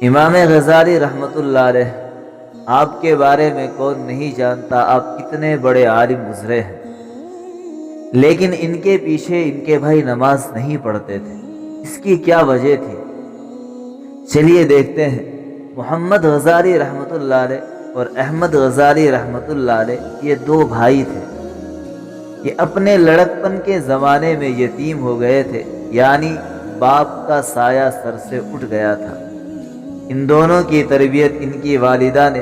امام غزالی رحمۃ اللہ علیہ، آپ کے بارے میں کون نہیں جانتا، آپ کتنے بڑے عالم گزرے ہیں، لیکن ان کے پیچھے ان کے بھائی نماز نہیں پڑھتے تھے۔ اس کی کیا وجہ تھی؟ چلیے دیکھتے ہیں۔ محمد غزالی رحمۃ اللہ علیہ اور احمد غزالی رحمۃ اللہ علیہ یہ دو بھائی تھے۔ یہ اپنے لڑکپن کے زمانے میں یتیم ہو گئے تھے، یعنی باپ کا سایہ سر سے اٹھ گیا تھا۔ ان دونوں کی تربیت ان کی والدہ نے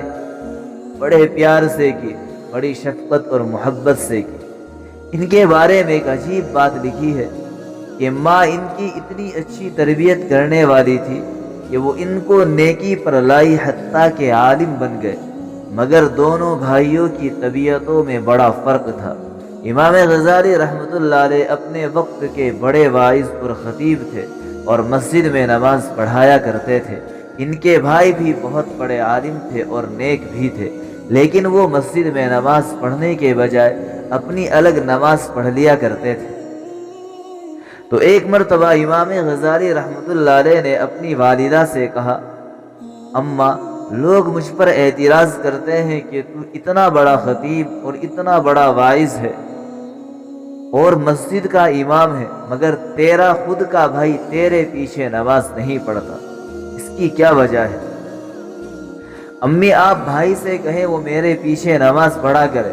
بڑے پیار سے کی، بڑی شفقت اور محبت سے کی۔ ان کے بارے میں ایک عجیب بات لکھی ہے کہ ماں ان کی اتنی اچھی تربیت کرنے والی تھی کہ وہ ان کو نیکی پر لائی، حتیٰ کہ عالم بن گئے۔ مگر دونوں بھائیوں کی طبیعتوں میں بڑا فرق تھا۔ امام غزالی رحمۃ اللہ علیہ اپنے وقت کے بڑے واعظ اور خطیب تھے اور مسجد میں نماز پڑھایا کرتے تھے۔ ان کے بھائی بھی بہت بڑے عالم تھے اور نیک بھی تھے، لیکن وہ مسجد میں نماز پڑھنے کے بجائے اپنی الگ نماز پڑھ لیا کرتے تھے۔ تو ایک مرتبہ امام غزالی رحمۃ اللہ علیہ نے اپنی والدہ سے کہا، اماں، لوگ مجھ پر اعتراض کرتے ہیں کہ تو اتنا بڑا خطیب اور اتنا بڑا واعظ ہے اور مسجد کا امام ہے، مگر تیرا خود کا بھائی تیرے پیچھے نماز نہیں پڑھتا، اس کی کیا وجہ ہے؟ امی، آپ بھائی سے کہیں وہ میرے پیچھے نماز پڑھا کرے۔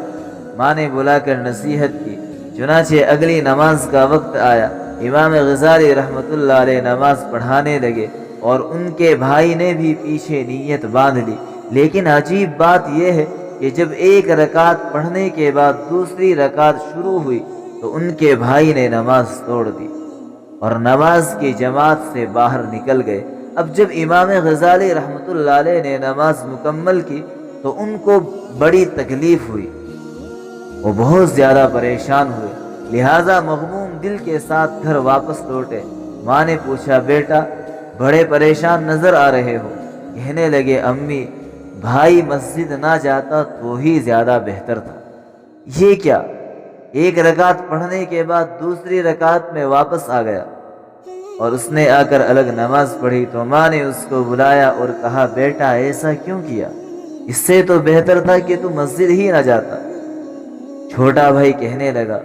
ماں نے بلا کر نصیحت کی۔ چنانچہ اگلی نماز کا وقت آیا، امام غزالی رحمۃ اللہ علیہ نماز پڑھانے لگے اور ان کے بھائی نے بھی پیچھے نیت باندھ لی۔ لیکن عجیب بات یہ ہے کہ جب ایک رکعت پڑھنے کے بعد دوسری رکعت شروع ہوئی تو ان کے بھائی نے نماز توڑ دی اور نماز کی جماعت سے باہر نکل گئے۔ اب جب امام غزالی رحمۃ اللہ علیہ نے نماز مکمل کی تو ان کو بڑی تکلیف ہوئی، وہ بہت زیادہ پریشان ہوئے، لہٰذا مغموم دل کے ساتھ گھر واپس لوٹے۔ ماں نے پوچھا، بیٹا بڑے پریشان نظر آ رہے ہو؟ کہنے لگے، امی، بھائی مسجد نہ جاتا تو ہی زیادہ بہتر تھا۔ یہ کیا؟ ایک رکعت پڑھنے کے بعد دوسری رکعت میں واپس آ گیا اور اس نے آ کر الگ نماز پڑھی تو ماں نے اس کو بلایا اور کہا، بیٹا ایسا کیوں کیا؟ اس سے تو بہتر تھا کہ تو مسجد ہی نہ جاتا۔ چھوٹا بھائی کہنے لگا،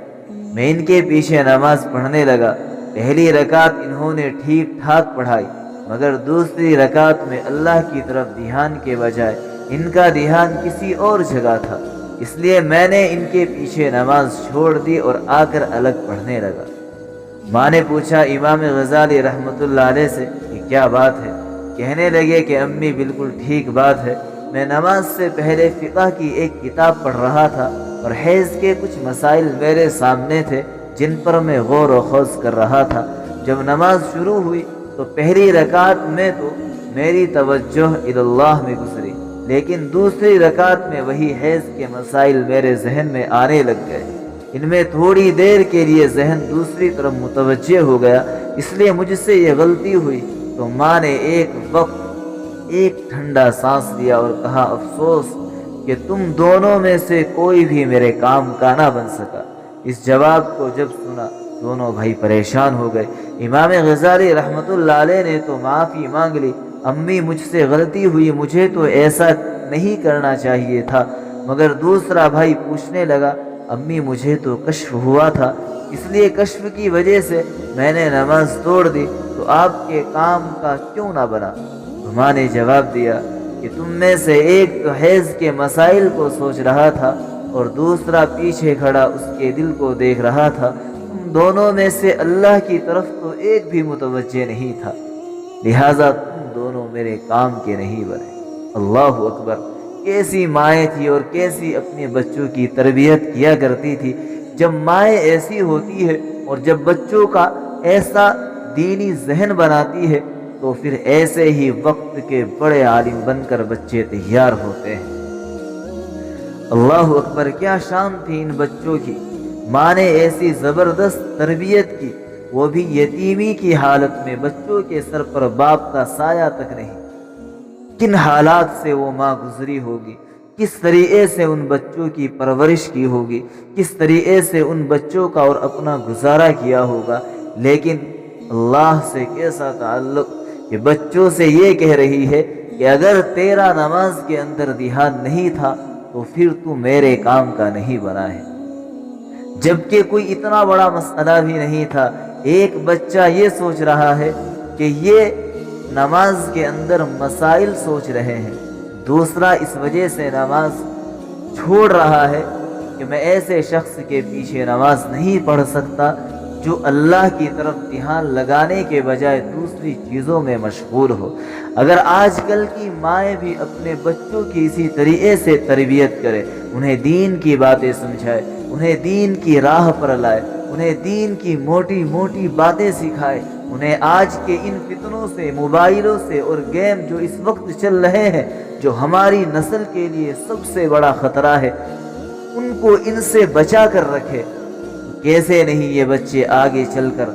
میں ان کے پیچھے نماز پڑھنے لگا۔ پہلی رکعت انہوں نے ٹھیک ٹھاک پڑھائی، مگر دوسری رکعت میں اللہ کی طرف دھیان کے بجائے ان کا دھیان کسی اور جگہ تھا، اس لیے میں نے ان کے پیچھے نماز چھوڑ دی اور آ کر الگ پڑھنے لگا۔ ماں نے پوچھا امام غزالی رحمۃ اللہ علیہ سے کہ کیا بات ہے؟ کہنے لگے کہ امی، بالکل ٹھیک بات ہے، میں نماز سے پہلے فقہ کی ایک کتاب پڑھ رہا تھا اور حیض کے کچھ مسائل میرے سامنے تھے جن پر میں غور و خوض کر رہا تھا۔ جب نماز شروع ہوئی تو پہلی رکعت میں تو میری توجہ اللہ میں گزری، لیکن دوسری رکعت میں وہی حیض کے مسائل میرے ذہن میں آنے لگ گئے۔ ان میں تھوڑی دیر کے لیے ذہن دوسری طرف متوجہ ہو گیا، اس لیے مجھ سے یہ غلطی ہوئی۔ تو ماں نے ایک وقت ایک ٹھنڈا سانس لیا اور کہا، افسوس کہ تم دونوں میں سے کوئی بھی میرے کام کا نہ بن سکا۔ اس جواب کو جب سنا دونوں بھائی پریشان ہو گئے۔ امام غزالی رحمۃ اللہ علیہ نے تو معافی مانگ لی، امی مجھ سے غلطی ہوئی، مجھے تو ایسا نہیں کرنا چاہیے تھا۔ مگر دوسرا بھائی پوچھنے لگا، امی مجھے تو کشف ہوا تھا، اس لیے کشف کی وجہ سے میں نے نماز توڑ دی، تو آپ کے کام کا کیوں نہ بنا؟ ماں نے جواب دیا کہ تم میں سے ایک تو حیض کے مسائل کو سوچ رہا تھا اور دوسرا پیچھے کھڑا اس کے دل کو دیکھ رہا تھا، تم دونوں میں سے اللہ کی طرف تو ایک بھی متوجہ نہیں تھا، لہٰذا تم دونوں میرے کام کے نہیں بنے۔ اللہ اکبر! کیسی مائیں تھی اور کیسی اپنے بچوں کی تربیت کیا کرتی تھی۔ جب مائیں ایسی ہوتی ہے اور جب بچوں کا ایسا دینی ذہن بناتی ہے تو پھر ایسے ہی وقت کے بڑے عالم بن کر بچے تیار ہوتے ہیں۔ اللہ اکبر! کیا شان تھی ان بچوں کی! ماں نے ایسی زبردست تربیت کی، وہ بھی یتیمی کی حالت میں، بچوں کے سر پر باپ کا سایہ تک نہیں۔ کن حالات سے وہ ماں گزری ہوگی، کس طریقے سے ان بچوں کی پرورش کی ہوگی، کس طریقے سے ان بچوں کا اور اپنا گزارا کیا ہوگا، لیکن اللہ سے کیسا تعلق! کہ بچوں سے یہ کہہ رہی ہے کہ اگر تیرا نماز کے اندر دھیان نہیں تھا تو پھر تو میرے کام کا نہیں بنا ہے، جبکہ کوئی اتنا بڑا مسئلہ بھی نہیں تھا۔ ایک بچہ یہ سوچ رہا ہے کہ یہ نماز کے اندر مسائل سوچ رہے ہیں، دوسرا اس وجہ سے نماز چھوڑ رہا ہے کہ میں ایسے شخص کے پیچھے نماز نہیں پڑھ سکتا جو اللہ کی طرف دھیان لگانے کے بجائے دوسری چیزوں میں مشغول ہو۔ اگر آج کل کی مائیں بھی اپنے بچوں کی اسی طریقے سے تربیت کرے، انہیں دین کی باتیں سمجھائے، انہیں دین کی راہ پر لائے، انہیں دین کی موٹی موٹی باتیں سکھائے، انہیں آج کے ان فتنوں سے، موبائلوں سے اور گیم جو اس وقت چل رہے ہیں، جو ہماری نسل کے لیے سب سے بڑا خطرہ ہے، ان کو ان سے بچا کر رکھے، کیسے نہیں یہ بچے آگے چل کر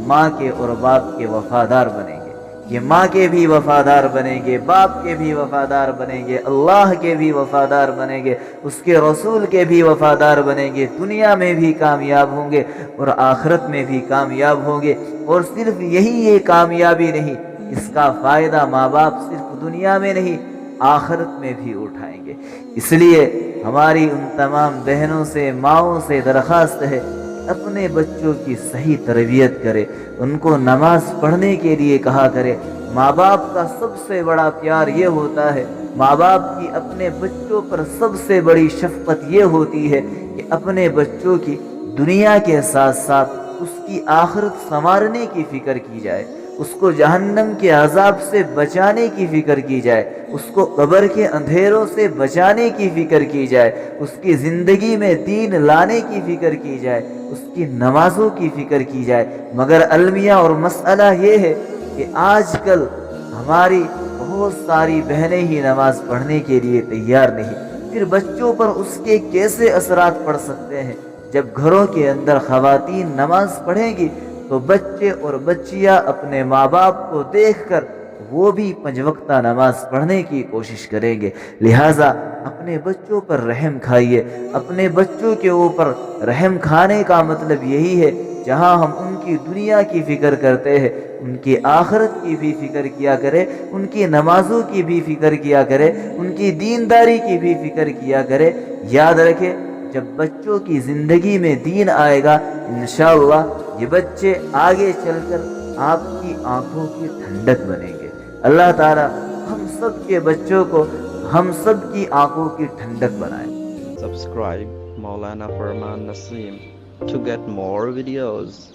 ماں کے اور باپ کے وفادار بنیں گے۔ یہ ماں کے بھی وفادار بنیں گے، باپ کے بھی وفادار بنیں گے، اللہ کے بھی وفادار بنیں گے، اس کے رسول کے بھی وفادار بنیں گے، دنیا میں بھی کامیاب ہوں گے اور آخرت میں بھی کامیاب ہوں گے۔ اور صرف یہی یہ کامیابی نہیں، اس کا فائدہ ماں باپ صرف دنیا میں نہیں آخرت میں بھی اٹھائیں گے۔ اس لیے ہماری ان تمام بہنوں سے، ماؤں سے درخواست ہے، اپنے بچوں کی صحیح تربیت کرے، ان کو نماز پڑھنے کے لیے کہا کرے۔ ماں باپ کا سب سے بڑا پیار یہ ہوتا ہے، ماں باپ کی اپنے بچوں پر سب سے بڑی شفقت یہ ہوتی ہے کہ اپنے بچوں کی دنیا کے ساتھ ساتھ اس کی آخرت سنوارنے کی فکر کی جائے، اس کو جہنم کے عذاب سے بچانے کی فکر کی جائے، اس کو قبر کے اندھیروں سے بچانے کی فکر کی جائے، اس کی زندگی میں دین لانے کی فکر کی جائے، اس کی نمازوں کی فکر کی جائے۔ مگر المیہ اور مسئلہ یہ ہے کہ آج کل ہماری بہت ساری بہنیں ہی نماز پڑھنے کے لیے تیار نہیں، پھر بچوں پر اس کے کیسے اثرات پڑ سکتے ہیں؟ جب گھروں کے اندر خواتین نماز پڑھیں گی تو بچے اور بچیاں اپنے ماں باپ کو دیکھ کر وہ بھی 5 وقتہ نماز پڑھنے کی کوشش کریں گے۔ لہٰذا اپنے بچوں پر رحم کھائیے۔ اپنے بچوں کے اوپر رحم کھانے کا مطلب یہی ہے، جہاں ہم ان کی دنیا کی فکر کرتے ہیں، ان کی آخرت کی بھی فکر کیا کرے، ان کی نمازوں کی بھی فکر کیا کرے، ان کی دینداری کی بھی فکر کیا کرے۔ یاد رکھے، جب بچوں کی زندگی میں دین آئے گا، انشاءاللہ یہ بچے آگے چل کر آپ کی آنکھوں کی ٹھنڈک بنیں گے۔ اللہ تعالی ہم سب کے بچوں کو ہم سب کی آنکھوں کی ٹھنڈک بنائے۔ Subscribe Maulana Farman Naseem to get more videos.